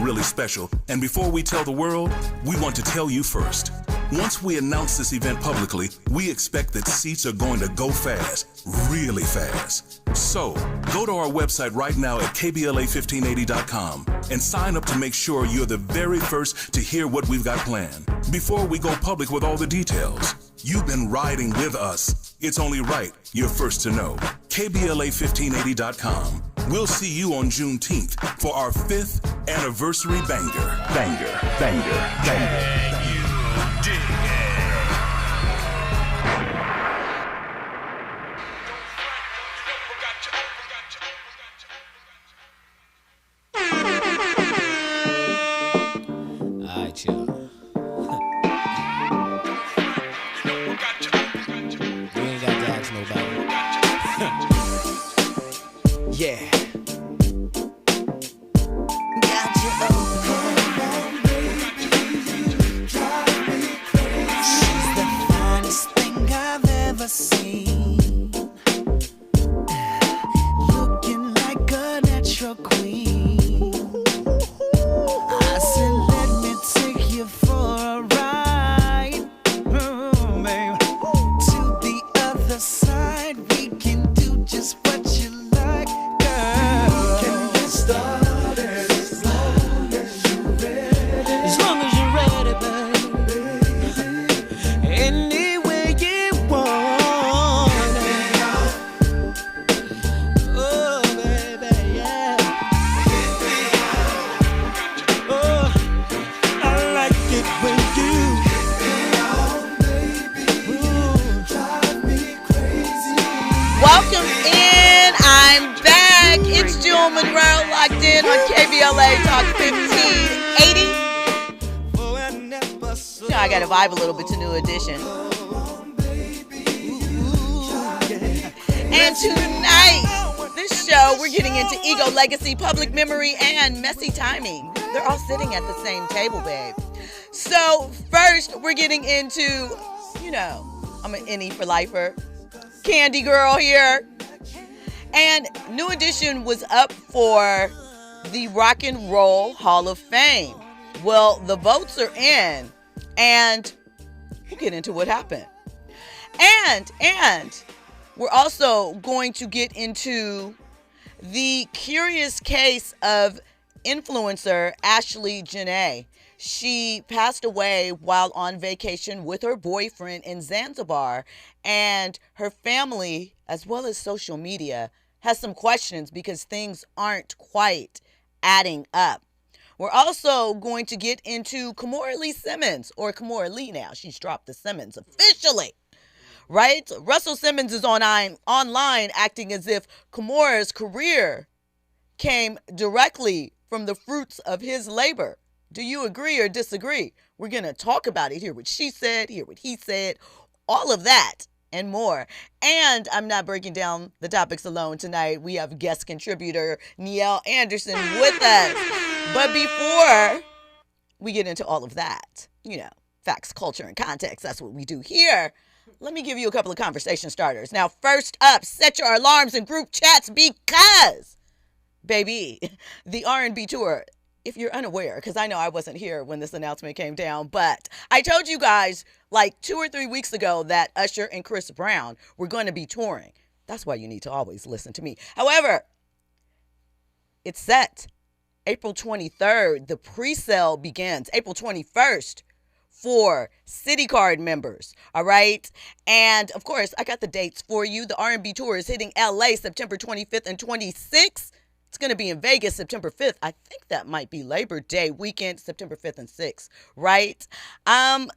really special, and before we tell the world, we want to tell you first. Once we announce this event publicly, we expect that seats are going to go fast, really fast. So, go to our website right now at KBLA1580.com and sign up to make sure you're the very first to hear what we've got planned. Before we go public with all the details, you've been riding with us. It's only right you're first to know. KBLA1580.com. We'll see you on Juneteenth for our 5th anniversary banger. Banger, banger, banger. Alright, y'all. We ain't got to ask nobody. Yeah. She's the finest thing I've ever seen. Looking like a natural queen. I said, let me take you for a ride, babe. To the other side, we can do just what you like, girl. Can get started as long as you're ready. As long as you're ready, babe. Any way you want it. Oh, baby, yeah. Oh, I like it when you drive me crazy. Welcome in. I'm back. It's Jewel Munroe locked in on KBLA Talk 1580. You know, I got to vibe a little bit to New Edition. And tonight, this show, we're getting into ego, legacy, public memory, and messy timing. They're all sitting at the same table, babe. So first, we're getting into, you know, I'm an Innie for lifer. Candy girl here. And New Edition was up for the Rock and Roll Hall of Fame. Well, the votes are in, and we'll get into what happened. And we're also going to get into the curious case of influencer Ashlee Jenae. She passed away while on vacation with her boyfriend in Zanzibar, and her family, as well as social media, has some questions because things aren't quite adding up. We're also going to get into Kimora Lee Simmons, or Kimora Lee now. She's dropped the Simmons officially, right? Russell Simmons is online acting as if Kimora's career came directly from the fruits of his labor. Do you agree or disagree? We're going to talk about it, hear what she said, hear what he said, all of that and more. And I'm not breaking down the topics alone tonight. We have guest contributor Niele Anderson with us. But before we get into all of that, you know, facts, culture, and context, that's what we do here. Let me give you a couple of conversation starters. Now, first up, set your alarms and group chats because, baby, the R&B tour, if you're unaware, because I know I wasn't here when this announcement came down, but I told you guys like 2 or 3 weeks ago that Usher and Chris Brown were going to be touring. That's why you need to always listen to me. However, it's set. April 23rd, the pre-sale begins. April 21st for City Card members, all right? And, of course, I got the dates for you. The R&B tour is hitting L.A. September 25th and 26th. It's going to be in Vegas September 5th. I think that might be Labor Day weekend, September 5th and 6th, right?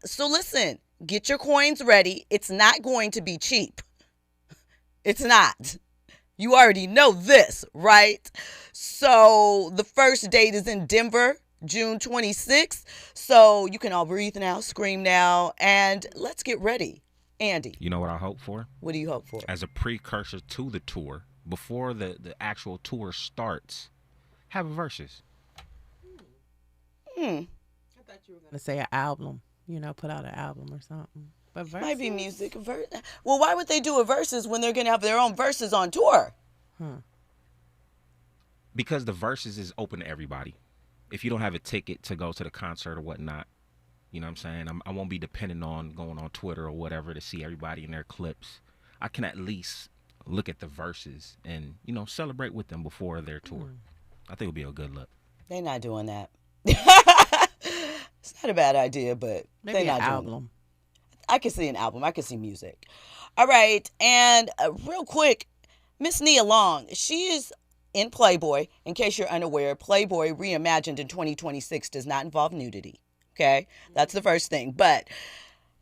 So listen, get your coins ready. It's not going to be cheap. It's not. You already know this, right? So the first date is in Denver, June 26th. So you can all breathe now, scream now, and let's get ready. Andy. You know what I hope for? What do you hope for? As a precursor to the tour, before the actual tour starts, have a verses. I thought you were going to say an album, you know, put out an album or something. But verses? Might be music. Well, why would they do a verses when they're going to have their own verses on tour? Because the verses is open to everybody. if you don't have a ticket to go to the concert or whatnot, you know what I'm saying? I won't be dependent on going on Twitter or whatever to see everybody in their clips. I can at least look at the verses and, you know, celebrate with them before their tour. I think it would be a good look. They're not doing that. It's not a bad idea, but Maybe they're an not doing album. it. I can see an album. I can see music. All right. And real quick, Miss Nia Long, she is in Playboy. In case you're unaware, Playboy Reimagined in 2026 does not involve nudity. Okay? That's the first thing. But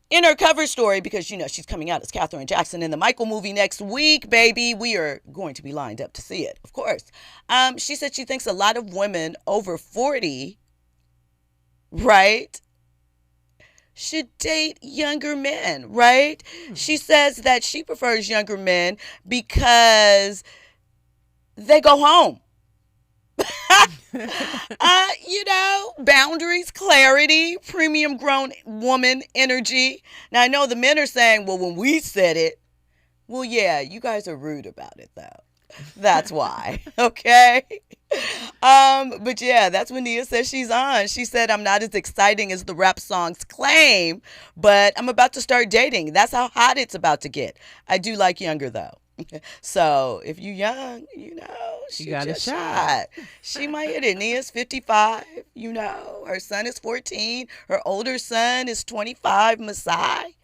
in her cover story, because, you know, she's coming out as Katherine Jackson in the Michael movie next week, baby, we are going to be lined up to see it, of course. She said she thinks a lot of women over 40, right, should date younger men, right? She says that she prefers younger men because they go home. You know, boundaries, clarity, premium grown woman energy. Now, I know the men are saying, well, when we said it, well, yeah, you guys are rude about it, though. That's why. Okay. But yeah, that's what Nia says she's on. She said, I'm not as exciting as the rap songs claim, but I'm about to start dating. That's how hot it's about to get. I do like younger, though. So if you're young, you know, shoot got a your shot. She might hit it. Nia's 55, you know. Her son is 14. Her older son is 25, Masai.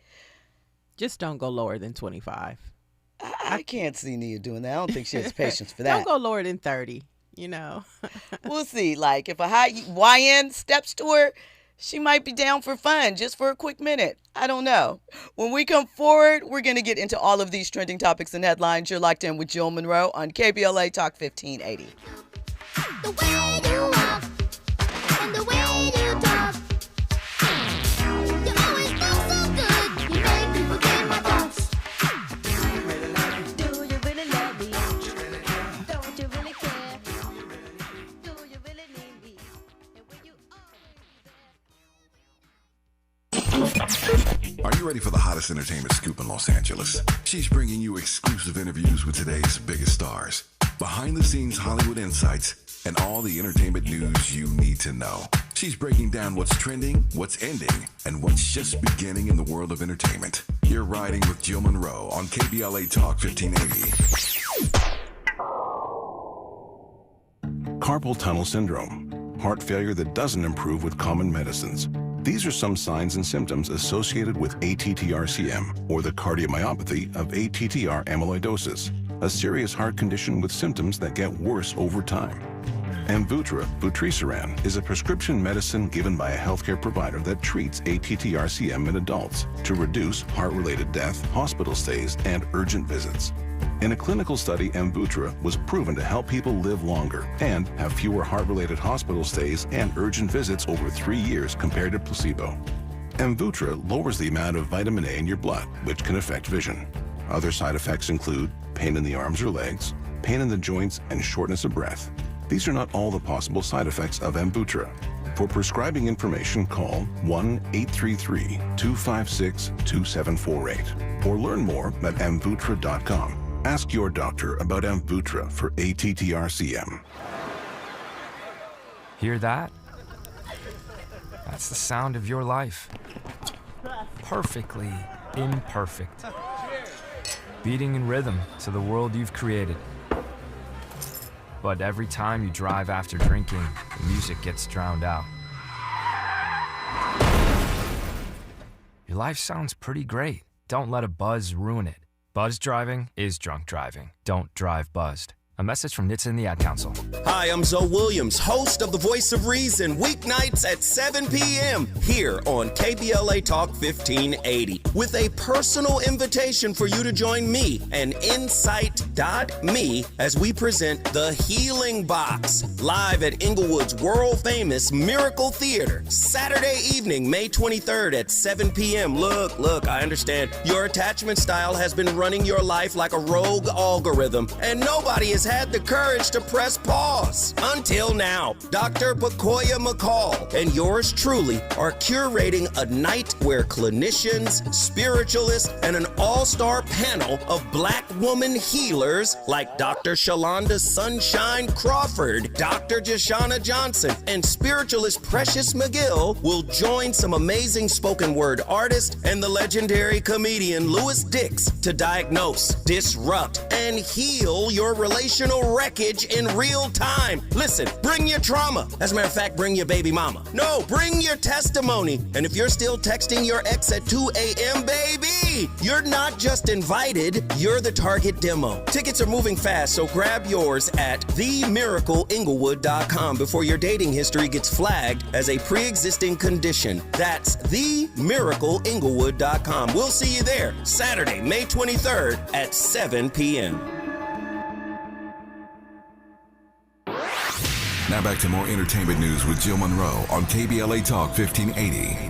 Just don't go lower than 25. I can't see Nia doing that. I don't think she has patience for that. Don't go lower than 30, you know. We'll see. Like, if a high YN steps to her, she might be down for fun, just for a quick minute. I don't know. When we come forward, we're going to get into all of these trending topics and headlines. You're locked in with Jill Munroe on KBLA Talk 1580. The way you walk and the way you talk, you always look so good. You make me forget my thoughts. Do you really love me? Don't you really care? Do you really need me? And when you Are you ready for the hottest entertainment scoop in Los Angeles? She's bringing you exclusive interviews with today's biggest stars, behind-the-scenes Hollywood insights, and all the entertainment news you need to know. She's breaking down what's trending, what's ending, and what's just beginning in the world of entertainment. You're riding with Jill Munroe on KBLA Talk 1580. Carpal tunnel syndrome, heart failure that doesn't improve with common medicines. These are some signs and symptoms associated with ATTR-CM, or the cardiomyopathy of ATTR amyloidosis, a serious heart condition with symptoms that get worse over time. M-Thurs, vutrisiran, is a prescription medicine given by a healthcare provider that treats ATTR-CM in adults to reduce heart-related death, hospital stays, and urgent visits. In a clinical study, M-Thurs was proven to help people live longer and have fewer heart-related hospital stays and urgent visits over 3 years compared to placebo. M-Thurs lowers the amount of vitamin A in your blood, which can affect vision. Other side effects include pain in the arms or legs, pain in the joints, and shortness of breath. These are not all the possible side effects of M-Thurs. For prescribing information, call 1-833-256-2748 or learn more at mvutra.com. Ask your doctor about M-Thurs for ATTR-CM. Hear that? That's the sound of your life. Perfectly imperfect. Beating in rhythm to the world you've created. But every time you drive after drinking, the music gets drowned out. Your life sounds pretty great. Don't let a buzz ruin it. Buzz driving is drunk driving. Don't drive buzzed. A message from NHTSA and the Ad Council. Hi, I'm Zoe Williams, host of The Voice of Reason, weeknights at 7 p.m. here on KBLA Talk 1580, with a personal invitation for you to join me and Insight.me as we present The Healing Box, live at Inglewood's world-famous Miracle Theater, Saturday evening, May 23rd at 7 p.m. Look, I understand. Your attachment style has been running your life like a rogue algorithm, and nobody is had the courage to press pause. Until now, Dr. Bakoya McCall and yours truly are curating a night where clinicians, spiritualists, and an all-star panel of black woman healers like Dr. Shalonda Sunshine Crawford, Dr. Jashana Johnson, and spiritualist Precious McGill will join some amazing spoken word artists and the legendary comedian Louis Dix to diagnose, disrupt, and heal your relational wreckage in real time. Listen, bring your trauma. As a matter of fact, bring your baby mama. No, bring your testimony. And if you're still texting your ex at 2 a.m., baby, you're not just invited, you're the target demo. Tickets are moving fast, so grab yours at themiracleinglewood.com before your dating history gets flagged as a pre-existing condition. That's themiracleinglewood.com. We'll see you there Saturday, May 23rd at 7 p.m. Now back to more entertainment news with Jill Munroe on KBLA Talk 1580.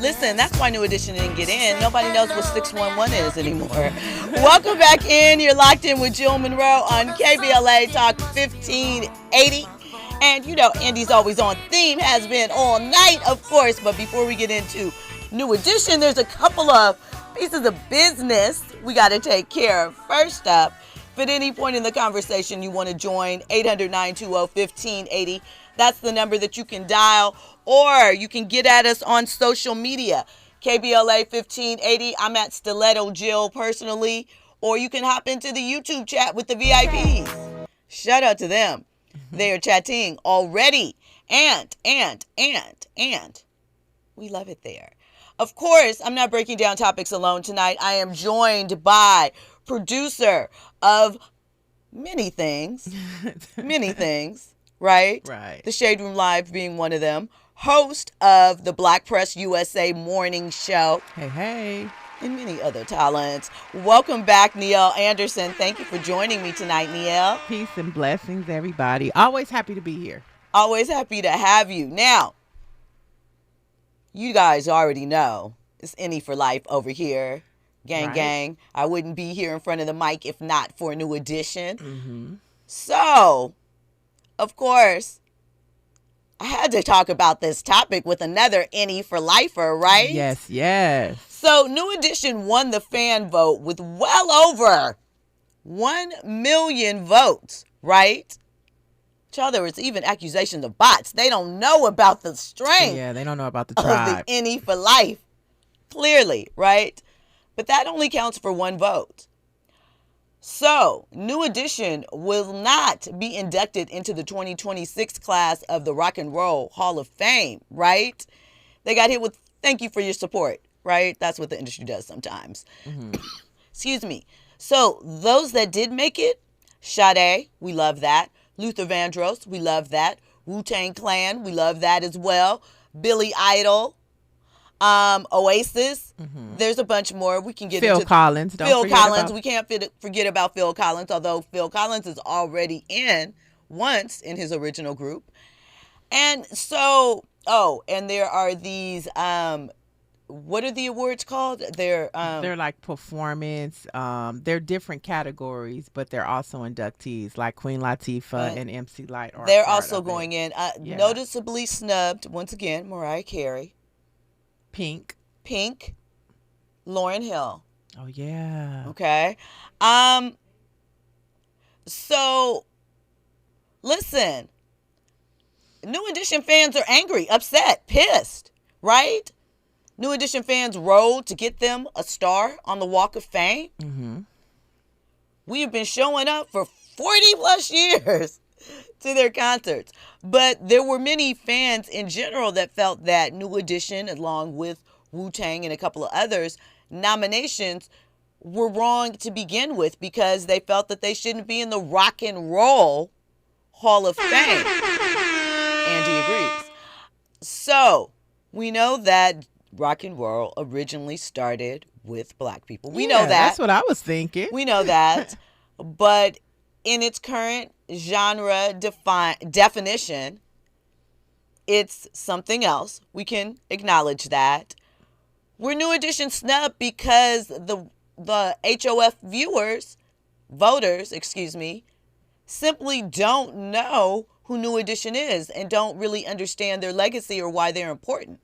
Listen, that's why New Edition didn't get in. Nobody knows what 611 is anymore. Welcome back in. You're locked in with Jill Munroe on KBLA Talk 1580. And you know, Andy's always on theme, has been all night, of course. But before we get into New Edition, there's a couple of pieces of business we got to take care of. First up, if at any point in the conversation you want to join, 800-920-1580. That's the number that you can dial, or you can get at us on social media. KBLA 1580. I'm at Stiletto Jill personally, or you can hop into the YouTube chat with the VIPs. Shout out to them. They are chatting already. And we love it there. Of course, I'm not breaking down topics alone tonight. I am joined by producer of many things, right? Right. The Shade Room Live being one of them. Host of the Black Press USA morning show. Hey. And many other talents. Welcome back, Niele Anderson. Thank you for joining me tonight, Niele. Peace and blessings, everybody. Always happy to be here. Always happy to have you. Now, you guys already know it's Any for Life over here. Gang. I wouldn't be here in front of the mic if not for a New Edition. Mm-hmm. So, of course, I had to talk about this topic with another Any for Lifer, right? Yes. So, New Edition won the fan vote with well over 1 million votes, right? Child, there was even accusations of bots. They don't know about the strength. Yeah, they don't know about the of tribe. the Any for Life, clearly, right? But that only counts for 1 vote. So, New Edition will not be inducted into the 2026 class of the Rock and Roll Hall of Fame, right? They got hit with thank you for your support, right? That's what the industry does sometimes. Mm-hmm. Excuse me. So, those that did make it, Sade, we love that. Luther Vandross, we love that. Wu-Tang Clan, we love that as well. Billy Idol, Oasis. Mm-hmm. There's a bunch more. We can get Phil into Collins. Phil Collins. We can't forget about Phil Collins, although Phil Collins is already in once in his original group. And so, and there are these, what are the awards called? They're like performance. They're different categories, but they're also inductees, like Queen Latifah and MC Lyte. They're also going in. Noticeably snubbed, once again, Mariah Carey. Pink, Lauryn Hill. Oh, yeah. Okay. So, listen. New Edition fans are angry, upset, pissed, right? New Edition fans rode to get them a star on the Walk of Fame. Mm-hmm. We have been showing up for 40 plus years to their concerts. But there were many fans in general that felt that New Edition, along with Wu-Tang and a couple of others, nominations were wrong to begin with because they felt that they shouldn't be in the Rock and Roll Hall of Fame. Andy agrees. So we know that rock and roll originally started with black people. We know that. That's what I was thinking. We know that. But in its current genre definition, it's something else. We can acknowledge that. We're New Edition snub because the HOF voters, simply don't know who New Edition is and don't really understand their legacy or why they're important.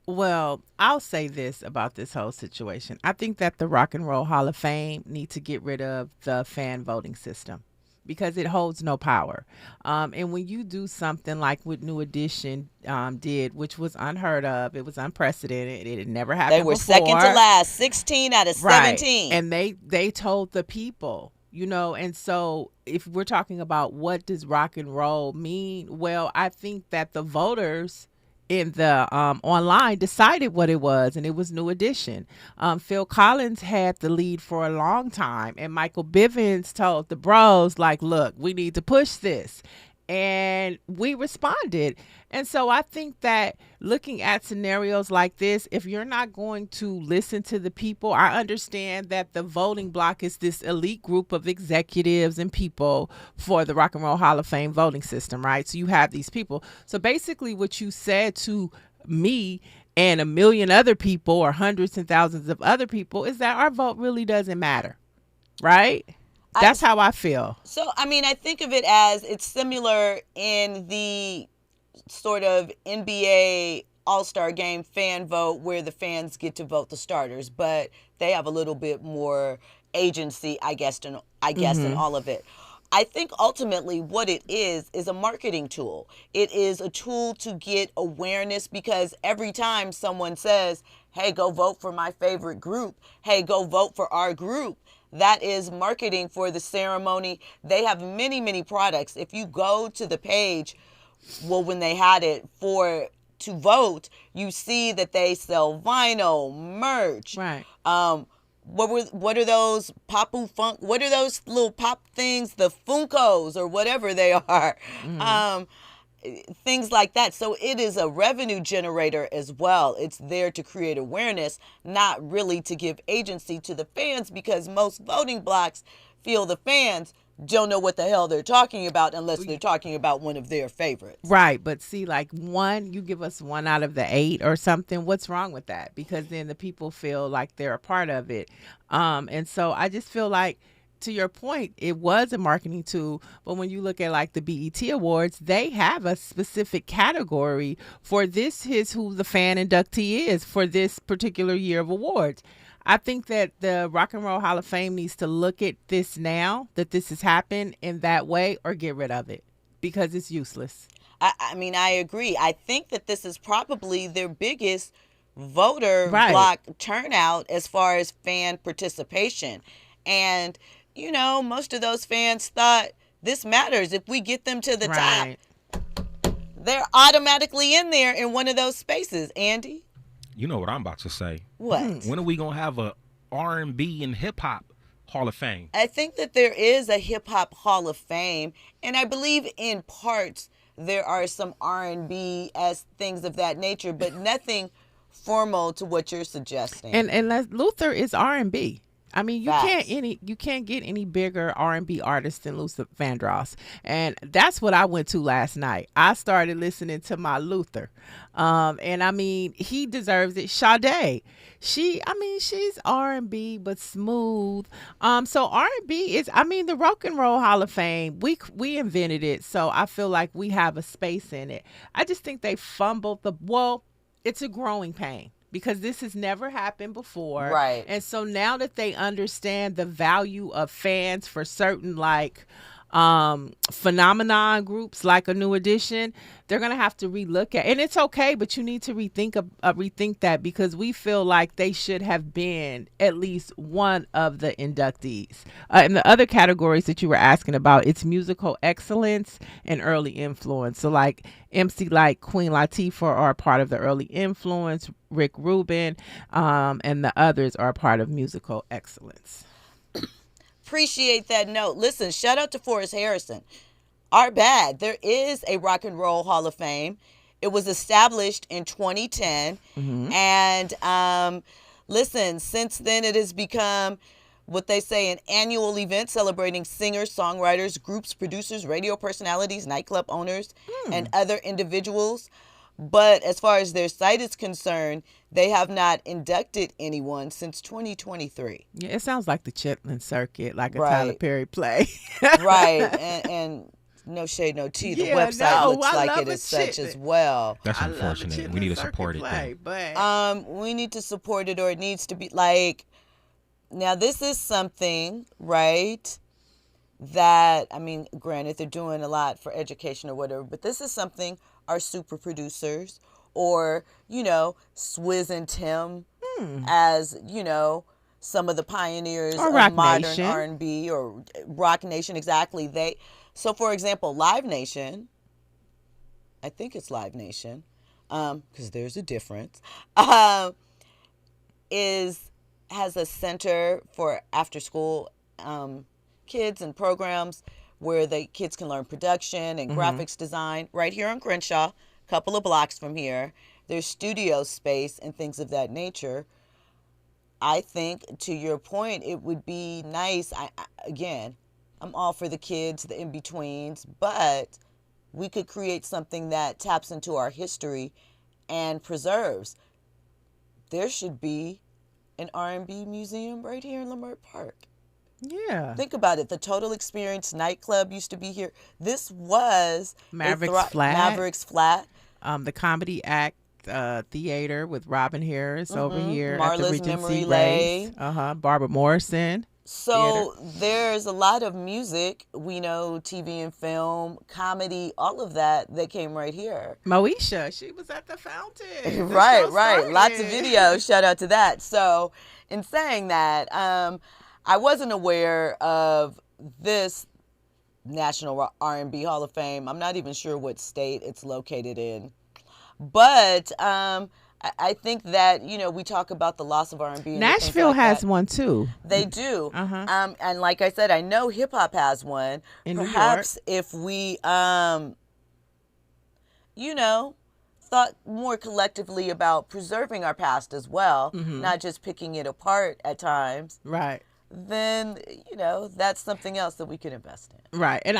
Well, I'll say this about this whole situation. I think that the Rock and Roll Hall of Fame need to get rid of the fan voting system because it holds no power. And when you do something like what New Edition did, which was unheard of, it was unprecedented. It had never happened They were before. second to last, 16 out of 17. Right. And they told the people, and so if we're talking about what does rock and roll mean, well, I think that the voters in the online decided what it was, and it was New Edition. Phil Collins had the lead for a long time, and Michael Bivins told the bros, like, look, we need to push this. And we responded. And so I think that looking at scenarios like this, if you're not going to listen to the people, I understand that the voting block is this elite group of executives and people for the Rock and Roll Hall of Fame voting system, right? So you have these people. So basically what you said to me and a million other people or hundreds and thousands of other people is that our vote really doesn't matter, right? That's how I feel. So, I think of it as it's similar in the sort of NBA All-Star Game fan vote where the fans get to vote the starters, but they have a little bit more agency, I guess, in all of it. I think ultimately what it is a marketing tool. It is a tool to get awareness because every time someone says, hey, go vote for my favorite group, hey, go vote for our group, that is marketing for the ceremony. They have many, many products. If you go to the page, when they had it to vote, you see that they sell vinyl, merch. Right. What are those Papu Funk? What are those little pop things? The Funkos or whatever they are. Mm-hmm. Things like that. So it is a revenue generator as well. It's there to create awareness, not really to give agency to the fans because most voting blocks feel the fans don't know what the hell they're talking about unless they're talking about one of their favorites. Right. But see, like you give us 1 out of the 8 or something. What's wrong with that? Because then the people feel like they're a part of it. And so I just feel like, to your point, it was a marketing tool, but when you look at like the BET Awards, they have a specific category for this is who the fan inductee is for this particular year of awards. I think that the Rock and Roll Hall of Fame needs to look at this now that this has happened in that way or get rid of it because it's useless. I agree. I think that this is probably their biggest voter block turnout as far as fan participation. And most of those fans thought this matters. If we get them to the top, they're automatically in there in one of those spaces. Andy? You know what I'm about to say. What? When are we going to have a R&B and hip-hop Hall of Fame? I think that there is a hip-hop Hall of Fame, and I believe in parts there are some R&B as things of that nature, but nothing formal to what you're suggesting. And Luther is R&B. I mean, you can't get any bigger R&B artist than Luther Vandross. And that's what I went to last night. I started listening to my Luther. And he deserves it. Sade. She's R&B but smooth. So R&B is, the Rock and Roll Hall of Fame, we invented it. So I feel like we have a space in it. I just think they fumbled it's a growing pain. Because this has never happened before. Right. And so now that they understand the value of fans for certain phenomenon groups like a New Edition, they're gonna have to relook at, and it's okay, but you need to rethink that, because we feel like they should have been at least one of the inductees. And the other categories that you were asking about, it's musical excellence and early influence. So like MC like Queen Latifah are a part of the early influence, Rick Rubin, and the others are a part of musical excellence. Appreciate that note. Listen, shout out to Forrest Harrison. Our bad. There is a Rock and Roll Hall of Fame. It was established in 2010. And listen, since then it has become what they say an annual event celebrating singers, songwriters, groups, producers, radio personalities, nightclub owners, and other individuals. But as far as their site is concerned, they have not inducted anyone since 2023. Yeah, it sounds like the Chitlin Circuit, like a Right. Tyler Perry play. Right. And no shade, no tea. The Yeah, website no, looks I like love it a is such Chitlin. as well. That's I love the unfortunate. We need to Chitlin support Circuit it play, then. but We need to support it, or it needs to be like, now this is something, right, that, I mean, granted, they're doing a lot for education or whatever, but this is something our super producers or, you know, Swizz and Tim as, you know, some of the pioneers Or of Roc modern Nation. R&B or Rock Nation, exactly. So, for example, Live Nation, I think it's Live Nation, because there's a difference, has a center for after school kids and programs where the kids can learn production and graphics design right here on Crenshaw, a couple of blocks from here. There's studio space and things of that nature. I think, to your point, it would be nice. Again, I'm all for the kids, the in-betweens, but we could create something that taps into our history and preserves. There should be an R&B museum right here in Leimert Park. yeah. Think about it. The Total Experience nightclub used to be here. This was Mavericks Flat. Mavericks Flat. The Comedy Act Theater with Robin Harris over here at the Marla's Regency Memory Race. Lane. Barbara Morrison. So there's a lot of music, we know, TV and film, comedy, all of that came right here. Moesha, she was at the fountain. The Right. show started. Lots of videos. Shout out to that. So in saying that, I wasn't aware of this National R&B Hall of Fame. I'm not even sure what state it's located in. But I think that, you know, we talk about the loss of R&B. and things Nashville like has that. one too. They do. Uh-huh. And like I said, I know hip hop has one. In New Perhaps if we, you know, thought more collectively about preserving our past as well, not just picking it apart at times, Right. then, you know, that's something else that we could invest in. Right. And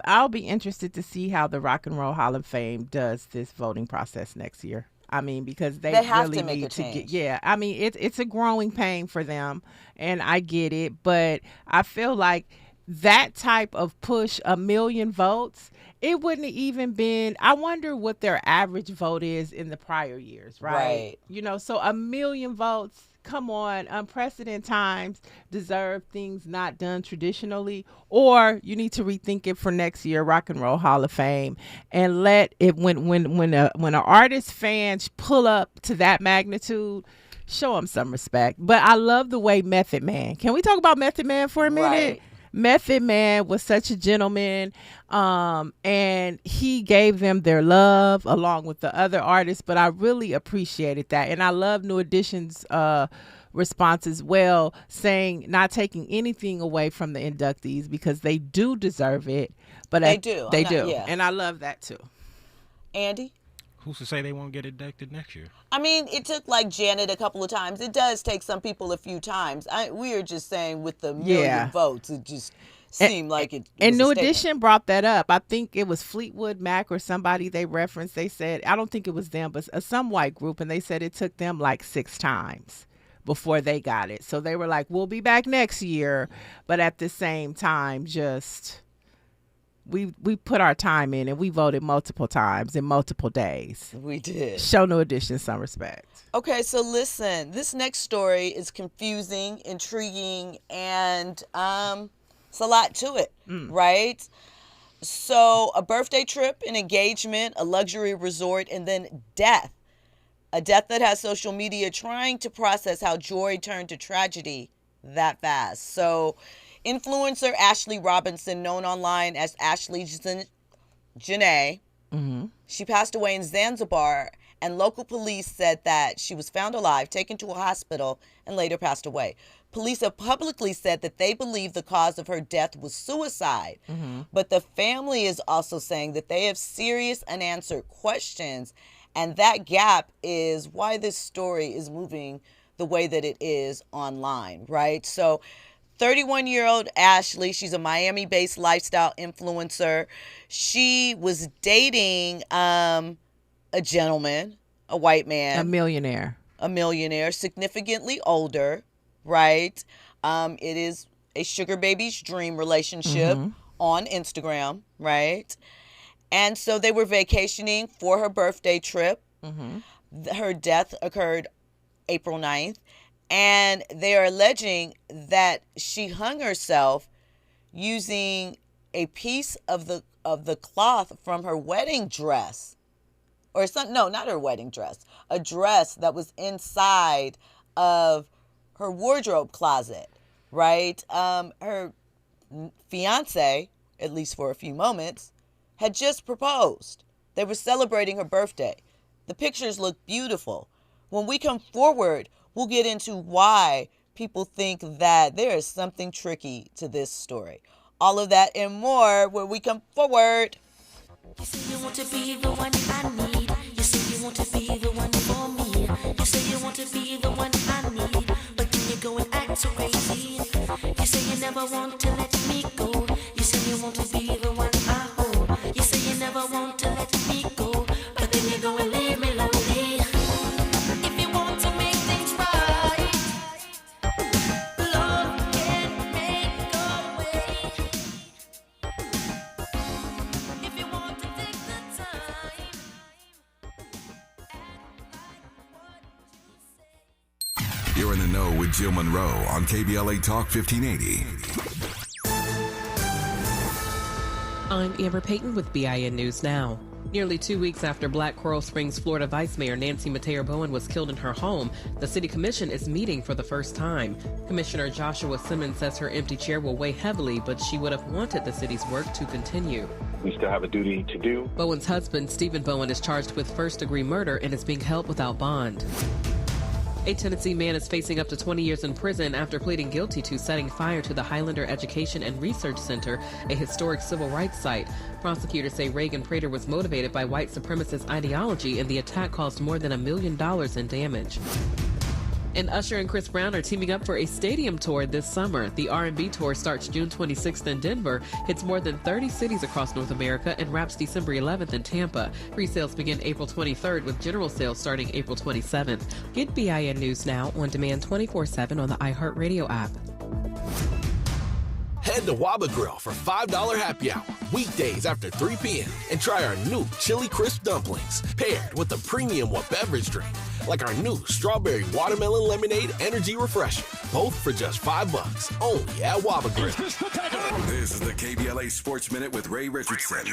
I'll be interested to see how the Rock and Roll Hall of Fame does this voting process next year. I mean, because they have really to make need a to get, change. yeah. I mean, it's a growing pain for them, and I get it, but I feel like that type of push, 1 million votes, it wouldn't have even been, I wonder what their average vote is in the prior years, right? Right. You know, so 1 million votes, come on, unprecedented times deserve things not done traditionally, or you need to rethink it for next year, Rock and Roll Hall of Fame, and let it, when an artist fans pull up to that magnitude, show them some respect. But I love the way Method Man, can we talk about Method Man for a minute? Right. Method Man was such a gentleman, and he gave them their love along with the other artists, but I really appreciated that. And I love New Edition's response as well, saying not taking anything away from the inductees because they do deserve it. But They do. They I'm do. not- yeah. And I love that too. Andy? Who's to say they won't get inducted next year? I mean, it took like Janet a couple of times. It does take some people a few times. We are just saying with the million Yeah. votes, it just seemed like it. And was a New statement. Edition brought that up. I think it was Fleetwood Mac or somebody they referenced. They said, I don't think it was them, but some white group, and they said it took them like 6 times before they got it. So they were like, we'll be back next year. But at the same time, just we put our time in and we voted multiple times in multiple days. We did. Show New Edition some respect. Okay, so listen, this next story is confusing, intriguing, and It's a lot to it, right? So a birthday trip, an engagement, a luxury resort, and then death. A death that has social media trying to process how joy turned to tragedy that fast. So influencer Ashlee Robinson, known online as Ashlee Jenae, she passed away in Zanzibar, and local police said that she was found alive, taken to a hospital, and later passed away. Police have publicly said that they believe the cause of her death was suicide, but the family is also saying that they have serious unanswered questions, and that gap is why this story is moving the way that it is online, right? So 31-year-old Ashlee, she's a Miami-based lifestyle influencer. She was dating a gentleman, a white man. A millionaire, significantly older, right? It is a sugar baby's dream relationship on Instagram, right? And so they were vacationing for her birthday trip. Her death occurred April 9th. And they are alleging that she hung herself using a piece of the cloth from her wedding dress. Or some, no, not her wedding dress. A dress that was inside of her wardrobe closet, right? Her fiance, at least for a few moments, had just proposed. They were celebrating her birthday. The pictures look beautiful. When we come forward, we'll get into why people think that there is something tricky to this story. All of that and more when we come forward. You say you want to be the one I need. You say you want to be the one for me. You say you want to be the one I need. But then you go and act so crazy. You say you never want to let me go. You say you want to be the one I hold. You say you never want to let me go. But then you go and leave me lonely. If you want to make things right, love can make a way. If you want to take the time, You're in the know with Jill Munroe on KBLA Talk 1580. I'm Amber Payton with BIN News Now. Nearly 2 weeks after Black Coral Springs, Florida Vice Mayor Nancy Mateo Bowen was killed in her home, the City Commission is meeting for the first time. Commissioner Joshua Simmons says her empty chair will weigh heavily, but she would have wanted the city's work to continue. We still have a duty to do. Bowen's husband, Stephen Bowen, is charged with first-degree murder and is being held without bond. A Tennessee man is facing up to 20 years in prison after pleading guilty to setting fire to the Highlander Education and Research Center, a historic civil rights site. Prosecutors say Reagan Prater was motivated by white supremacist ideology, and the attack caused more than $1 million in damage. And Usher and Chris Brown are teaming up for a stadium tour this summer. The R&B tour starts June 26th in Denver, hits more than 30 cities across North America, and wraps December 11th in Tampa. Pre-sales begin April 23rd, with general sales starting April 27th. Get BIN News Now on demand 24/7 on the iHeartRadio app. Head to Waba Grill for $5 happy hour, weekdays after 3 p.m. and try our new Chili Crisp Dumplings, paired with a premium beverage drink, like our new Strawberry Watermelon Lemonade Energy Refresher, both for just $5, only at Waba Grill. This is the KBLA Sports Minute with Ray Richardson.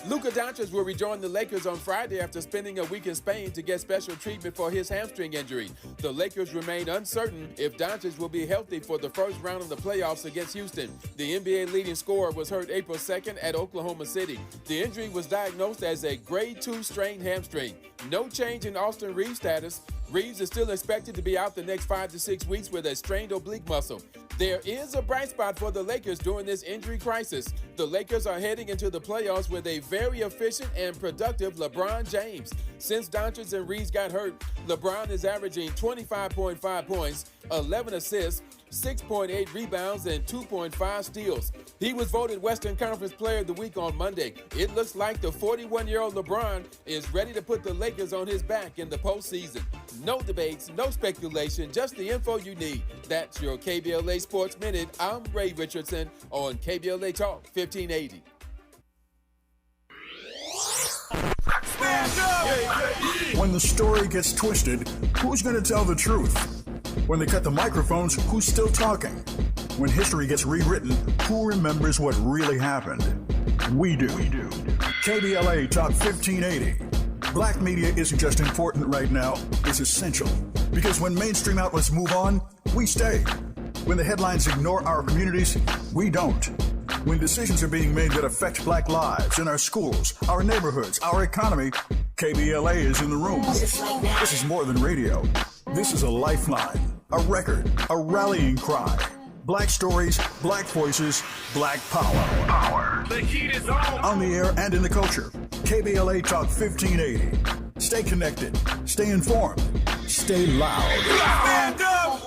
Luka Doncic will rejoin the Lakers on Friday after spending a week in Spain to get special treatment for his hamstring injury. The Lakers remain uncertain if Doncic will be healthy for the first round of the playoffs against Houston. The NBA leading scorer was hurt April 2nd at Oklahoma City. The injury was diagnosed as a grade 2 strained hamstring. No change in Austin Reeves' status. Reeves is still expected to be out the next 5 to 6 weeks with a strained oblique muscle. There is a bright spot for the Lakers during this injury crisis. The Lakers are heading into the playoffs with a very efficient and productive LeBron James. Since Doncic and Reeves got hurt, LeBron is averaging 25.5 points, 11 assists, 6.8 rebounds, and 2.5 steals. He was voted Western Conference Player of the Week on Monday. It looks like the 41-year-old LeBron is ready to put the Lakers on his back in the postseason. No debates, no speculation, just the info you need. That's your KBLA Sports Minute. I'm Ray Richardson on KBLA Talk 1580. When the story gets twisted, who's going to tell the truth? When they cut the microphones, who's still talking? When history gets rewritten, who remembers what really happened? We do. KBLA Talk 1580. Black media isn't just important right now, it's essential. Because when mainstream outlets move on, we stay. When the headlines ignore our communities, we don't. When decisions are being made that affect black lives in our schools, our neighborhoods, our economy, KBLA is in the room. This is more than radio. This is a lifeline, a record, a rallying cry. Black stories, black voices, black power. The heat is on. On the air and in the culture. KBLA Talk 1580. Stay connected. Stay informed. Stay loud. Stand up.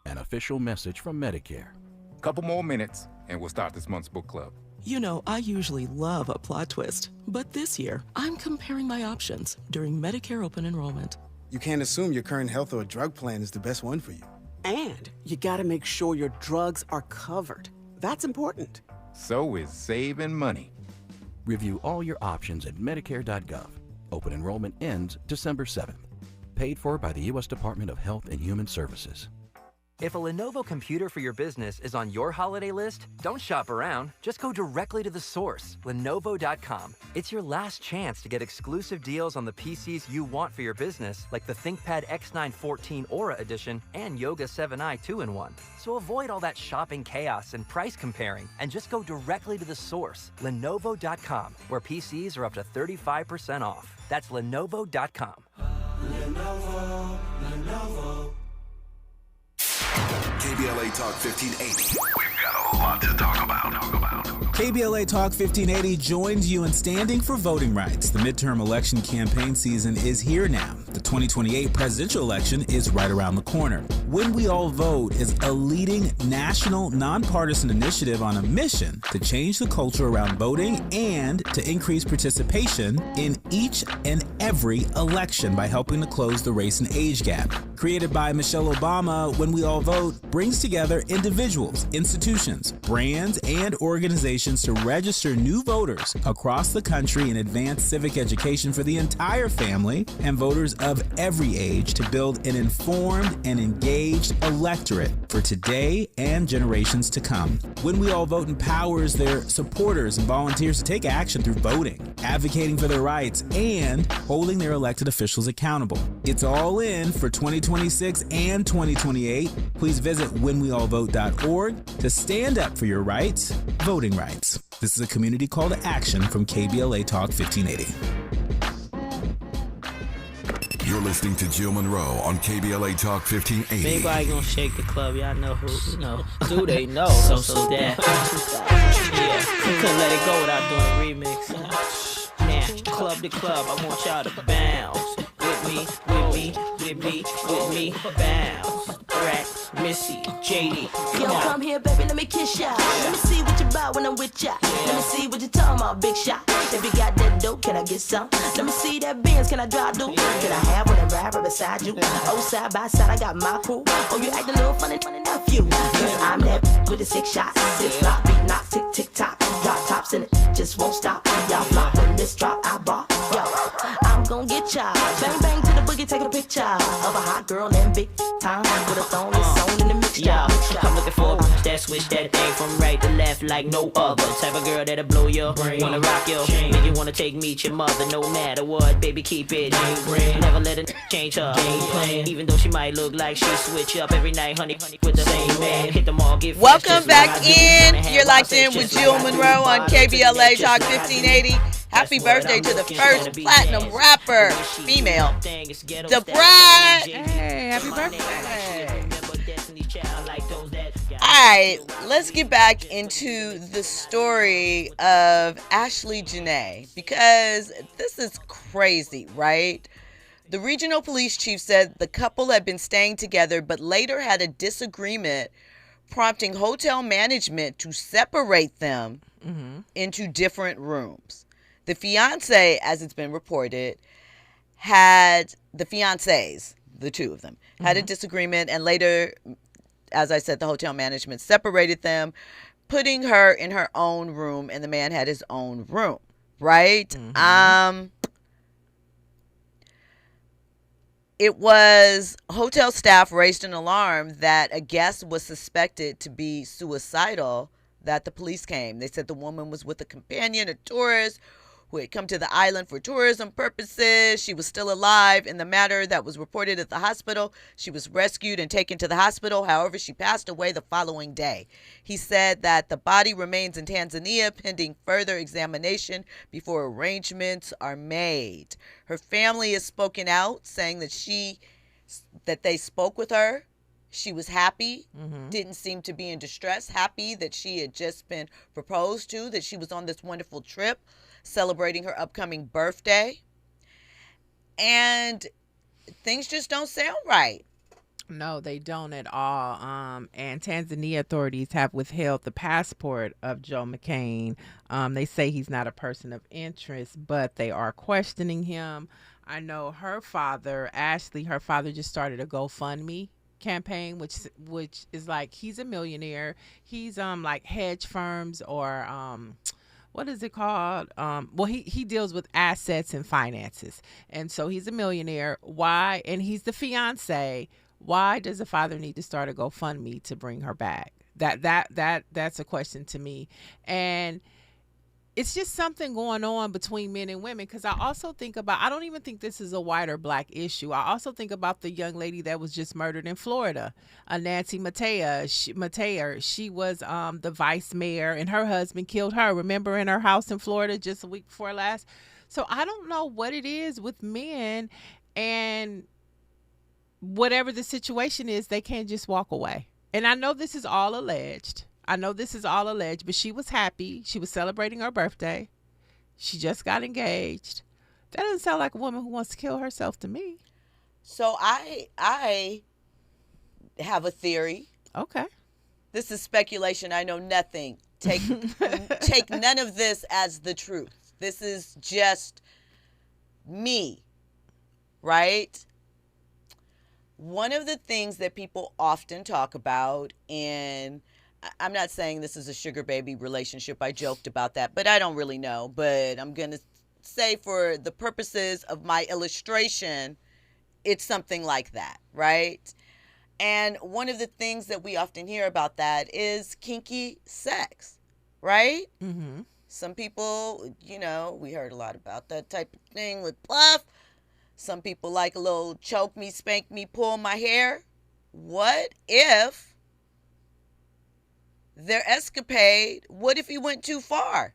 An official message from Medicare. Couple more minutes and we'll start this month's book club. You know, I usually love a plot twist, but this year, I'm comparing my options during Medicare open enrollment. You can't assume your current health or drug plan is the best one for you. And you gotta make sure your drugs are covered. That's important. So is saving money. Review all your options at Medicare.gov. Open enrollment ends December 7th. Paid for by the U.S. Department of Health and Human Services. If a Lenovo computer for your business is on your holiday list, don't shop around. Just go directly to the source, Lenovo.com. It's your last chance to get exclusive deals on the PCs you want for your business, like the ThinkPad X9 14 Aura Edition and Yoga 7i 2-in-1. So avoid all that shopping chaos and price comparing, and just go directly to the source, Lenovo.com, where PCs are up to 35% off. That's Lenovo.com. Lenovo. KBLA Talk 1580. We've got a lot to talk about. KBLA Talk 1580 joins you in standing for voting rights. The midterm election campaign season is here now. The 2028 presidential election is right around the corner. When We All Vote is a leading national nonpartisan initiative on a mission to change the culture around voting and to increase participation in each and every election by helping to close the race and age gap. Created by Michelle Obama, When We All Vote brings together individuals, institutions, brands, and organizations to register new voters across the country and advance civic education for the entire family and voters of every age to build an informed and engaged electorate for today and generations to come. When We All Vote empowers their supporters and volunteers to take action through voting, advocating for their rights, and holding their elected officials accountable. It's all in for 2026 and 2028. Please visit whenweallvote.org to stand up for your rights, voting rights. This is a community call to action from KBLA Talk 1580. You're listening to Jill Munroe on KBLA Talk 1580. Anybody gonna shake the club, y'all know who, do they know? So that. Yeah, couldn't let it go without doing a remix. Now, club to club, I want y'all to bounce. With me, bounce. Rack, Missy, JD. Yo, come here, baby, let me kiss ya. Let me see what you about when I'm with ya. Let me see what you talking about, big shot. If you got that dope, can I get some? Let me see that Benz, can I drive through? Can I have one and ride right beside you? Oh, side by side, I got my crew. Oh, you act a little funny nephew. I'm that with the 6 shots. 6 knock, beat knock, tick, tick, tock. Drop tops in it, just won't stop. Y'all flop when this drop, I bought. Yo, I'm gon' get ya. Bang, bang to the boogie, taking a picture of a hot girl in big time with a thong that's on in the mixture. Yeah, I'm looking for that switch that thing from right to left like no other. Type of girl that'll blow your brain, wanna rock your chain, and you wanna take me to your mother. No matter what, baby, keep it. Never let a change her game plan. Even though she might look like she switch up every night, honey, with the same man. Hit them all, get fresh. Welcome back in. You're locked in with Jill Munroe on KBLA Talk 1580. Happy birthday to the first platinum rapper, female, the Bride. Hey, happy birthday. All right, let's get back into the story of Ashlee Jenae, because this is crazy, right? The regional police chief said the couple had been staying together, but later had a disagreement, prompting hotel management to separate them into different rooms. The fiance, as it's been reported, the two of them, had a disagreement, and later, as I said, the hotel management separated them, putting her in her own room, and the man had his own room, It was hotel staff raised an alarm that a guest was suspected to be suicidal that the police came. They said the woman was with a companion, a tourist, who had come to the island for tourism purposes. She was still alive in the matter that was reported at the hospital. She was rescued and taken to the hospital. However, she passed away the following day. He said that the body remains in Tanzania pending further examination before arrangements are made. Her family has spoken out saying that they spoke with her. She was happy, didn't seem to be in distress, happy that she had just been proposed to, that she was on this wonderful trip celebrating her upcoming birthday. And things just don't sound right. No, they don't at all. And Tanzania authorities have withheld the passport of Joe McCain. They say he's not a person of interest, but they are questioning him. I know her father, Ashlee, her father just started a GoFundMe campaign, which is like, he's a millionaire. He's like hedge firms or what is it called? Well, he deals with assets and finances. And so he's a millionaire. Why? And he's the fiance. Why does the father need to start a GoFundMe to bring her back? That's a question to me. And it's just something going on between men and women, because I also think about, I don't even think this is a white or black issue. I also think about the young lady that was just murdered in Florida, Nancy Matea. She was the vice mayor, and her husband killed her, remember, in her house in Florida just a week before last. So I don't know what it is with men, and whatever the situation is, they can't just walk away. And I know this is all alleged. But she was happy. She was celebrating her birthday. She just got engaged. That doesn't sound like a woman who wants to kill herself to me. So I have a theory. Okay. This is speculation. I know nothing. Take none of this as the truth. This is just me, right? One of the things that people often talk about, and I'm not saying this is a sugar baby relationship. I joked about that, but I don't really know. But I'm going to say, for the purposes of my illustration, it's something like that, right? And one of the things that we often hear about that is kinky sex, right? Mm-hmm. Some people, we heard a lot about that type of thing with Puff. Some people like a little choke me, spank me, pull my hair. What if their escapade, what if he went too far?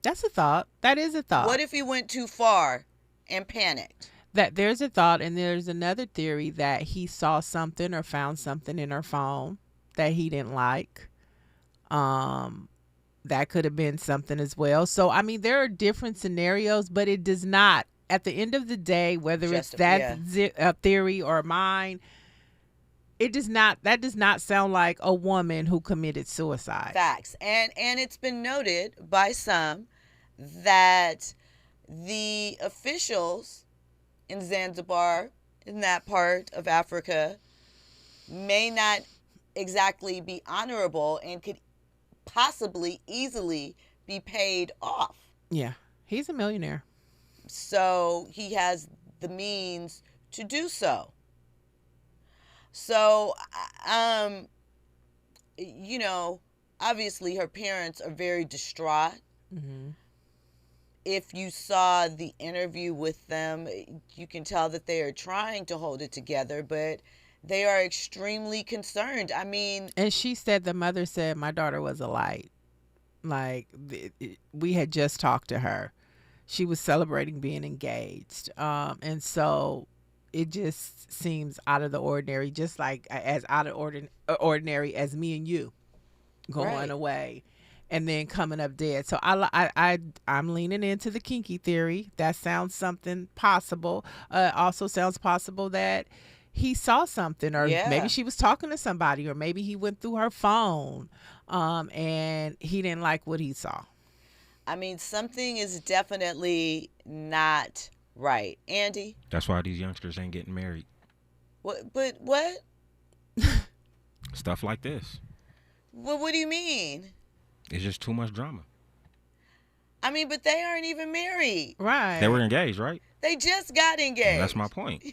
That's a thought. That is a thought. What if he went too far and panicked? That there's a thought, and there's another theory that he saw something or found something in her phone that he didn't like. That could have been something as well. So, I mean, there are different scenarios, but it does not, at the end of the day, whether it's that theory or mine, that does not sound like a woman who committed suicide. Facts. And it's been noted by some that the officials in Zanzibar, in that part of Africa, may not exactly be honorable and could possibly easily be paid off. Yeah, he's a millionaire. So he has the means to do so. So, obviously her parents are very distraught. Mm-hmm. If you saw the interview with them, you can tell that they are trying to hold it together, but they are extremely concerned. I mean... And she said, the mother said, my daughter was a light. Like, we had just talked to her. She was celebrating being engaged. And so... it just seems out of the ordinary, just like as out of ordinary as me and you going away and then coming up dead. So I'm leaning into the kinky theory. That sounds something possible. Also sounds possible that he saw something, or maybe she was talking to somebody, or maybe he went through her phone and he didn't like what he saw. I mean, something is definitely not right. Andy? That's why these youngsters ain't getting married. What? But what? Stuff like this. Well, what do you mean? It's just too much drama. I mean, but they aren't even married. Right. They were engaged, right? They just got engaged. And that's my point.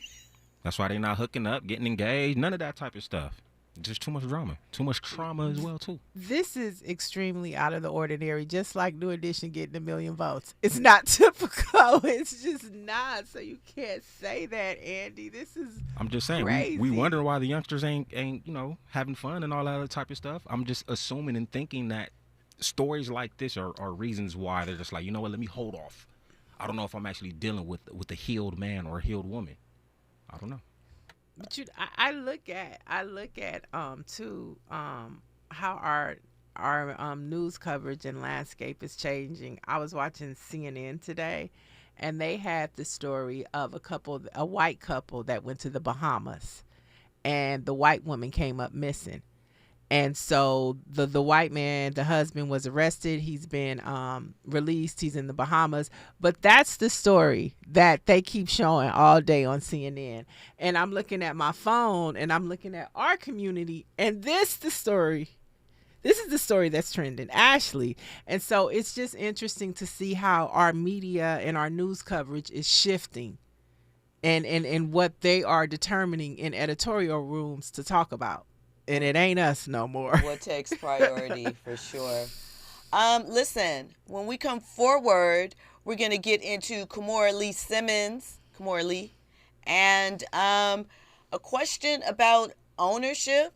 That's why they're not hooking up, getting engaged, none of that type of stuff. Just too much drama. Too much trauma as well, too. This is extremely out of the ordinary, just like New Edition getting 1 million votes. It's not typical. It's just not. So you can't say that, Andy. This is I'm just saying, we wonder why the youngsters ain't having fun and all that other type of stuff. I'm just assuming and thinking that stories like this are reasons why they're just like, you know what, let me hold off. I don't know if I'm actually dealing with a healed man or a healed woman. I don't know. But I look at too how our news coverage and landscape is changing. I was watching CNN today, and they had the story of a white couple that went to the Bahamas, and the white woman came up missing. And so the white man, the husband, was arrested. He's been released. He's in the Bahamas. But that's the story that they keep showing all day on CNN. And I'm looking at my phone, and I'm looking at our community, and this is the story that's trending, Ashlee. And so it's just interesting to see how our media and our news coverage is shifting and what they are determining in editorial rooms to talk about. And it ain't us no more. What takes priority for sure. Listen, when we come forward, we're going to get into Kimora Lee Simmons, and a question about ownership.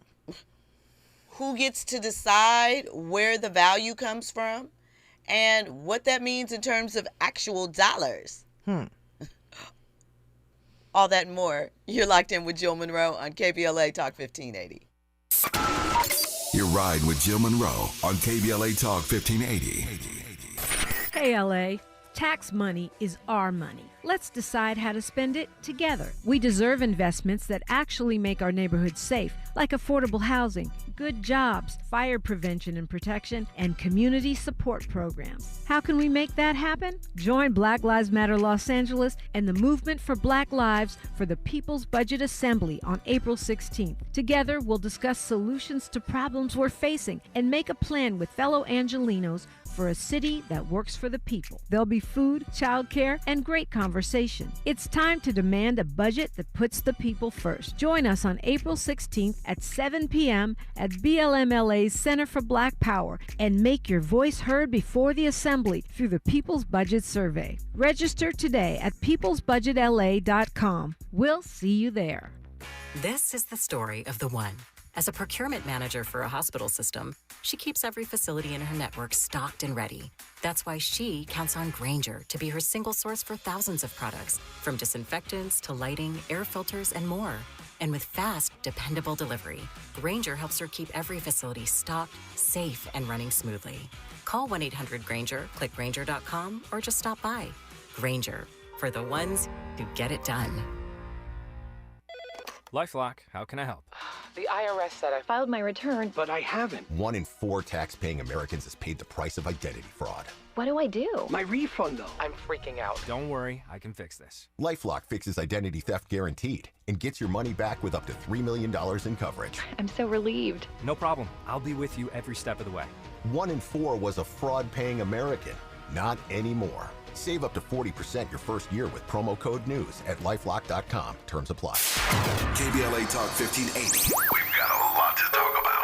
Who gets to decide where the value comes from and what that means in terms of actual dollars. All that and more. You're locked in with Jill Munroe on KBLA Talk 1580. You're riding with Jill Munroe on KBLA Talk 1580. Hey, LA. Tax money is our money. Let's decide how to spend it together. We deserve investments that actually make our neighborhoods safe, like affordable housing, good jobs, fire prevention and protection, and community support programs. How can we make that happen? Join Black Lives Matter Los Angeles and the Movement for Black Lives for the People's Budget Assembly on April 16th. Together, we'll discuss solutions to problems we're facing and make a plan with fellow Angelinos for a city that works for the people. There'll be food, childcare, and great conversation. It's time to demand a budget that puts the people first. Join us on April 16th at 7 p.m. at BLMLA's Center for Black Power and make your voice heard before the Assembly through the People's Budget Survey. Register today at peoplesbudgetla.com. We'll see you there. This is the story of the one. As a procurement manager for a hospital system, she keeps every facility in her network stocked and ready. That's why she counts on Grainger to be her single source for thousands of products, from disinfectants to lighting, air filters, and more. And with fast, dependable delivery, Grainger helps her keep every facility stocked, safe, and running smoothly. Call 1-800-GRAINGER, click Grainger.com, or just stop by. Grainger, for the ones who get it done. LifeLock, how can I help? The IRS said I filed my return, but I haven't. 1 in 4 tax-paying Americans has paid the price of identity fraud. What do I do? My refund, though. I'm freaking out. Don't worry, I can fix this. LifeLock fixes identity theft guaranteed and gets your money back with up to $3 million in coverage. I'm so relieved. No problem. I'll be with you every step of the way. 1 in 4 was a fraud-paying American. Not anymore. Save up to 40% your first year with promo code NEWS at LifeLock.com. Terms apply. KBLA Talk 1580. We've got a lot to talk about.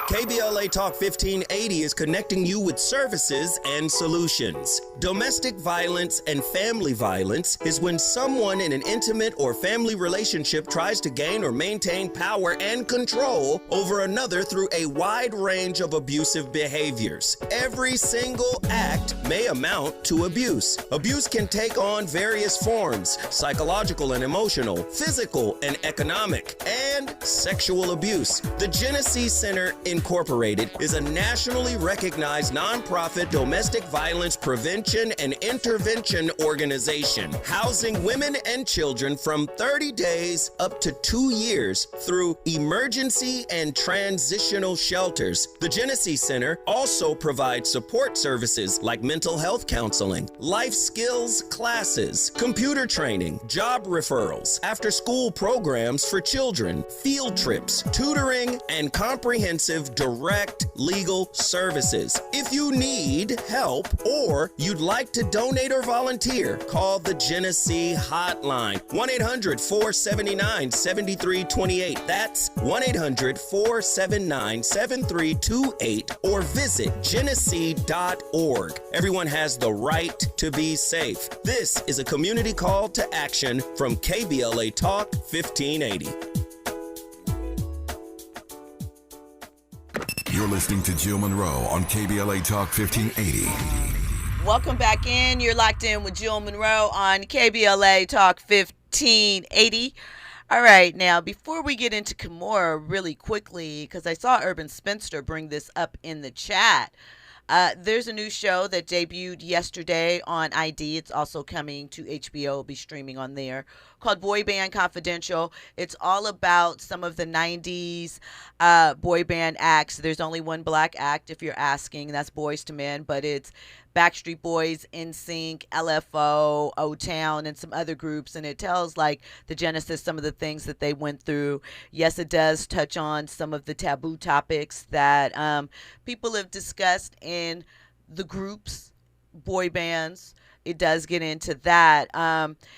KBLA Talk 1580 is connecting you with services and solutions. Domestic violence and family violence is when someone in an intimate or family relationship tries to gain or maintain power and control over another through a wide range of abusive behaviors. Every single act may amount to abuse. Abuse can take on various forms: psychological and emotional, physical and economic, and sexual abuse. The Jenae Center Incorporated is a nationally recognized nonprofit domestic violence prevention and intervention organization, housing women and children from 30 days up to 2 years through emergency and transitional shelters. The Jenae Center also provides support services like mental health counseling, life skills classes, computer training, job referrals, after-school programs for children, field trips, tutoring, and comprehensive have direct legal services. If you need help or you'd like to donate or volunteer, call the Genesee Hotline, 1-800-479-7328. That's 1-800-479-7328, or visit Genesee.org. Everyone has the right to be safe. This is a community call to action from KBLA Talk 1580. You're listening to Jill Munroe on KBLA Talk 1580. Welcome back in. You're locked in with Jill Munroe on KBLA Talk 1580. All right, now before we get into Kimora really quickly, because I saw Urban Spinster bring this up in the chat, there's a new show that debuted yesterday on ID. It's also coming to HBO. It'll be streaming on there, called Boy Band Confidential. It's all about some of the 90s boy band acts. There's only one black act, if you're asking. That's Boyz II Men, but it's Backstreet Boys, NSYNC, LFO, O-Town, and some other groups. And it tells, like, the genesis, some of the things that they went through. Yes, it does touch on some of the taboo topics that people have discussed in the groups, boy bands. It does get into that.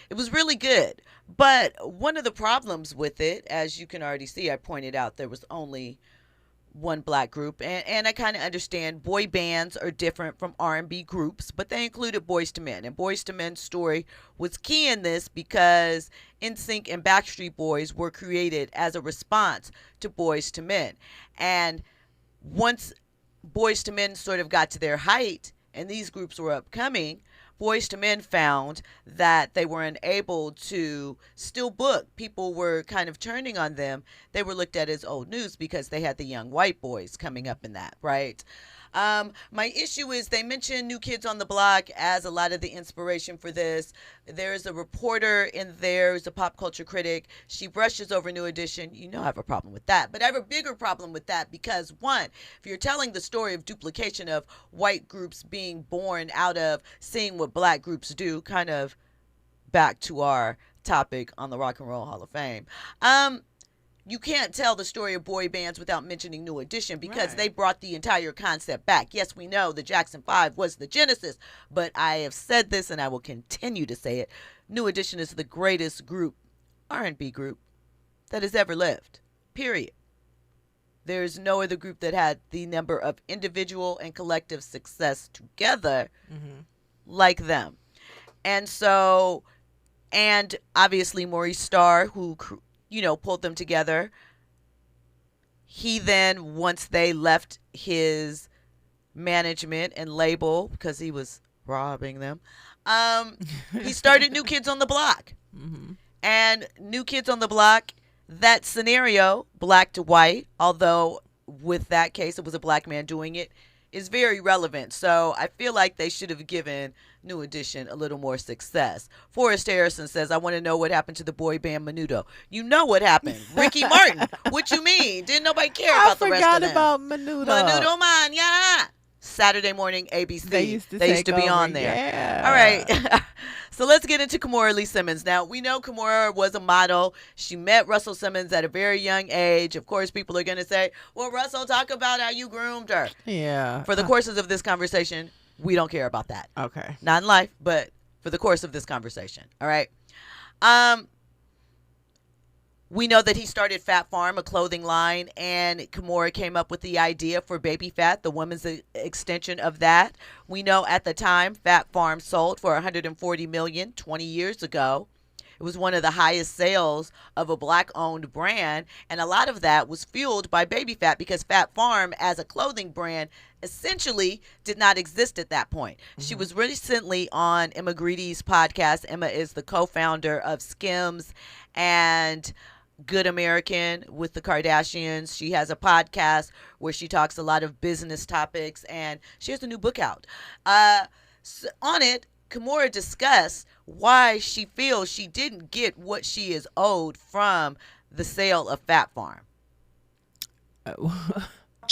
It was really good. But one of the problems with it, as you can already see, I pointed out there was only one black group, and I kind of understand boy bands are different from R&B groups, but they included Boyz II Men, and Boyz II Men's story was key in this because NSYNC and Backstreet Boys were created as a response to Boyz II Men, and once Boyz II Men sort of got to their height and these groups were upcoming, Boyz II Men found that they were unable to still book. People were kind of turning on them. They were looked at as old news because they had the young white boys coming up in that, right? My issue is they mention New Kids on the Block as a lot of the inspiration for this. There's a reporter in there who's a pop culture critic. She brushes over New Edition. You know I have a problem with that. But I have a bigger problem with that because, one, if you're telling the story of duplication of white groups being born out of seeing what black groups do, kind of back to our topic on the Rock and Roll Hall of Fame, you can't tell the story of boy bands without mentioning New Edition because they brought the entire concept back. Yes, we know the Jackson 5 was the genesis, but I have said this and I will continue to say it. New Edition is the greatest group, R&B group, that has ever lived, period. There's no other group that had the number of individual and collective success together like them. And so, and obviously Maurice Starr, who pulled them together. He then, once they left his management and label because he was robbing them, he started New Kids on the Block. And New Kids on the Block, that scenario, black to white, although with that case it was a black man doing it, is very relevant. So I feel like they should have given New Edition a little more success. Forrest Harrison says, I want to know what happened to the boy band Menudo. You know what happened. Ricky Martin. What you mean? Didn't nobody care about the rest of them? I forgot about Menudo. Menudo man, yeah. Saturday morning ABC. They used to be on there. Yeah. All right. So let's get into Kimora Lee Simmons. Now, we know Kimora was a model. She met Russell Simmons at a very young age. Of course, people are going to say, well, Russell, talk about how you groomed her. Yeah. For the courses of this conversation, we don't care about that. Okay. Not in life, but for the course of this conversation. All right. We know that he started Phat Farm, a clothing line, and Kimora came up with the idea for Baby Phat, the women's extension of that. We know at the time Phat Farm sold for $140 million 20 years ago. It was one of the highest sales of a black-owned brand, and a lot of that was fueled by Baby Phat because Phat Farm, as a clothing brand, essentially did not exist at that point. She was recently on Emma Greedy's podcast. Emma is the co-founder of Skims and Good American with the Kardashians. She has a podcast where she talks a lot of business topics, and she has a new book out. So on it, Kimora discussed why she feels she didn't get what she is owed from the sale of Phat Farm.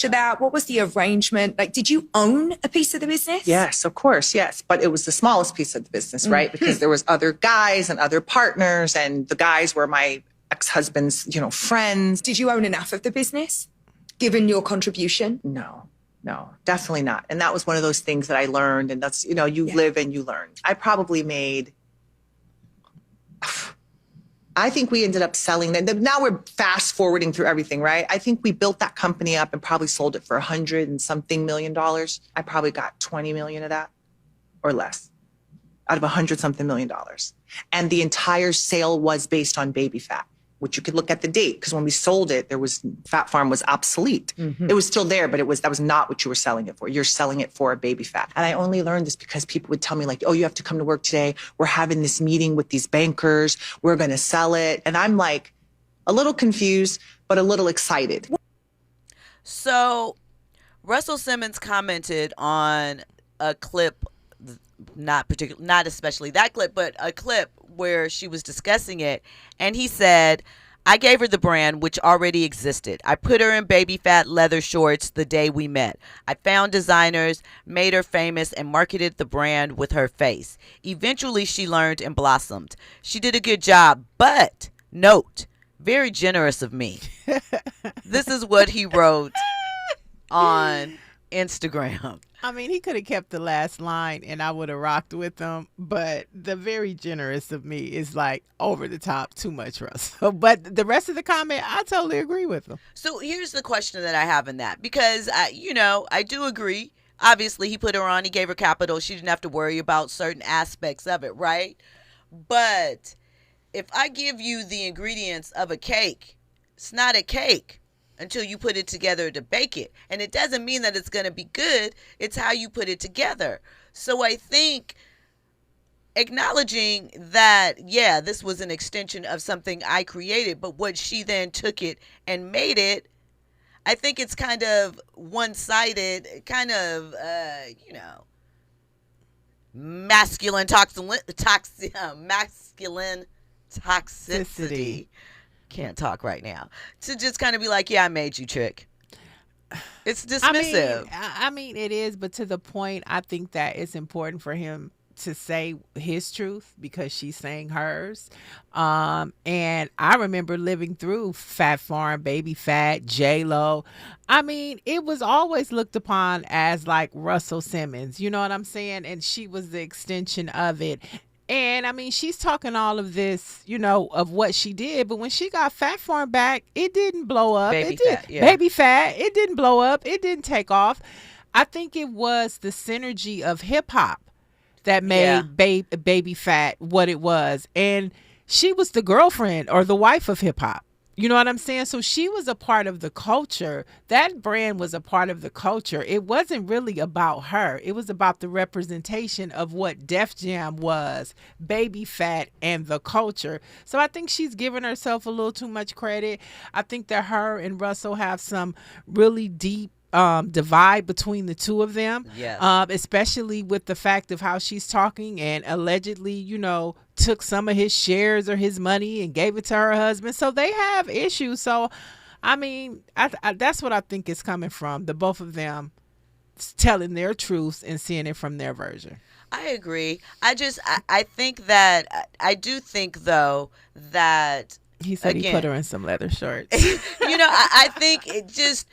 About what was the arrangement? Like, did you own a piece of the business? Yes, of course, yes. But it was the smallest piece of the business, right? Because there was other guys and other partners, and the guys were my ex-husband's, friends. Did you own enough of the business? given your contribution? No, definitely not. And that was one of those things that I learned. And that's, you live and you learn. I probably made, I think we ended up selling them. Now we're fast forwarding through everything, right? I think we built that company up and probably sold it for $100 and something million. I probably got 20 million of that or less out of $100 something million. And the entire sale was based on Baby Phat, which you could look at the date, because when we sold it, Phat Farm was obsolete. It was still there, but that was not what you were selling it for. You're selling it for a Baby Phat. And I only learned this because people would tell me like, oh, you have to come to work today. We're having this meeting with these bankers. We're going to sell it. And I'm like a little confused, but a little excited. So Russell Simmons commented on a clip, not especially that clip, but a clip where she was discussing it. And he said, I gave her the brand, which already existed. I put her in Baby Phat leather shorts the day we met. I found designers, made her famous, and marketed the brand with her face. Eventually, she learned and blossomed. She did a good job, but, note, very generous of me. This is what he wrote on Instagram. I mean, he could have kept the last line and I would have rocked with him, but the very generous of me is like over the top, too much, Russell. But the rest of the comment, I totally agree with him. So here's the question that I have in that, because, I do agree. Obviously, he put her on, he gave her capital. She didn't have to worry about certain aspects of it, right? But if I give you the ingredients of a cake, it's not a cake until you put it together to bake it. And it doesn't mean that it's going to be good. It's how you put it together. So I think acknowledging that, yeah, this was an extension of something I created, but what she then took it and made it, I think it's kind of one-sided, kind of, masculine toxicity. Can't talk right now. To just kind of be like, yeah, I made you, chick. It's dismissive. I mean, it is, but to the point, I think that it's important for him to say his truth because she's saying hers. And I remember living through Phat Farm, Baby Phat, J-Lo. I mean, it was always looked upon as like Russell Simmons, you know what I'm saying? And she was the extension of it. And I mean, she's talking all of this, of what she did. But when she got Phat Farm back, it didn't blow up. Baby Phat, yeah. Baby Phat, it didn't blow up. It didn't take off. I think it was the synergy of hip hop that made Baby Phat what it was. And she was the girlfriend or the wife of hip hop. You know what I'm saying? So she was a part of the culture. That brand was a part of the culture. It wasn't really about her. It was about the representation of what Def Jam was, Baby Phat, and the culture. So I think she's giving herself a little too much credit. I think that her and Russell have some really deep divide between the two of them, especially with the fact of how she's talking and allegedly, took some of his shares or his money and gave it to her husband. So they have issues. So, I mean, I that's what I think is coming from, the both of them telling their truths and seeing it from their version. I agree. I think that, I do think, though, that he said he put her in some leather shorts. I think it just,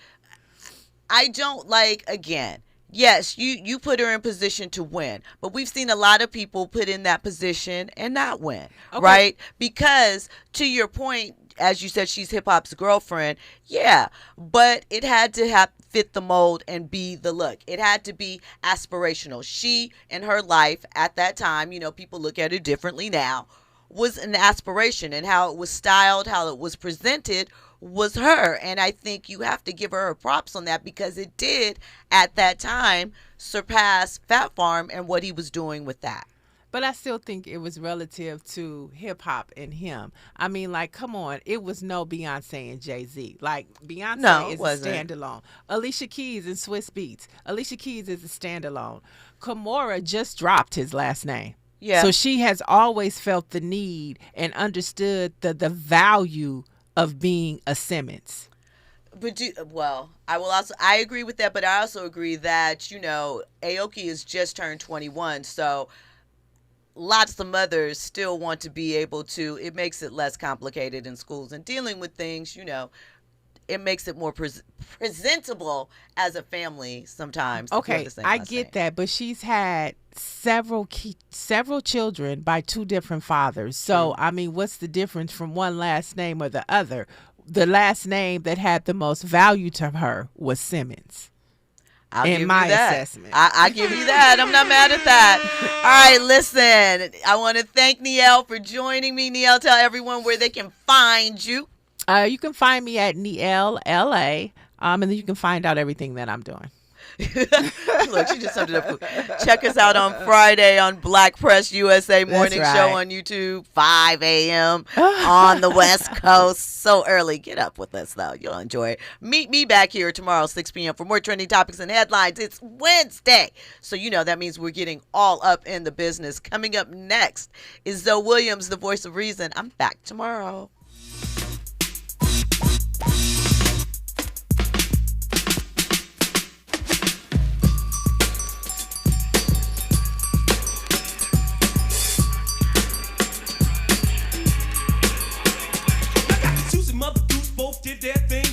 I don't like, again, yes, you put her in position to win, but we've seen a lot of people put in that position and not win, right? Because to your point, as you said, she's hip hop's girlfriend. Yeah, but it had to fit the mold and be the look. It had to be aspirational. She, in her life at that time, people look at it differently now, was an aspiration, and how it was styled, how it was presented was her. And I think you have to give her props on that, because it did at that time surpass Phat Farm and what he was doing with that. But I still think it was relative to hip hop and him. I mean, like, come on, it was no Beyonce and Jay-Z. Like, Beyonce is a standalone. Alicia Keys and Swiss Beats. Alicia Keys is a standalone. Kimora just dropped his last name. Yeah. So she has always felt the need and understood the value of being a Simmons. But I agree with that, but I also agree that, Aoki has just turned 21, so lots of mothers still want to be able to, it makes it less complicated in schools and dealing with things, it makes it more presentable as a family sometimes. Okay, I get that, but she's had several children by two different fathers. So, I mean, what's the difference from one last name or the other? The last name that had the most value to her was Simmons. I'll give in my you that. assessment. I give you that. I'm not mad at that. All right, listen. I want to thank Niele for joining me. Niele, tell everyone where they can find you. You can find me at Niele LA, and then you can find out everything that I'm doing. Look, she just summed it up. Check us out on Friday on Black Press USA morning show on YouTube, 5 a.m. on the West Coast. So early. Get up with us, though. You'll enjoy it. Meet me back here tomorrow, 6 p.m. for more trending topics and headlines. It's Wednesday. So you know that means we're getting all up in the business. Coming up next is Zoe Williams, the voice of reason. I'm back tomorrow. Mother Goose both did their thing.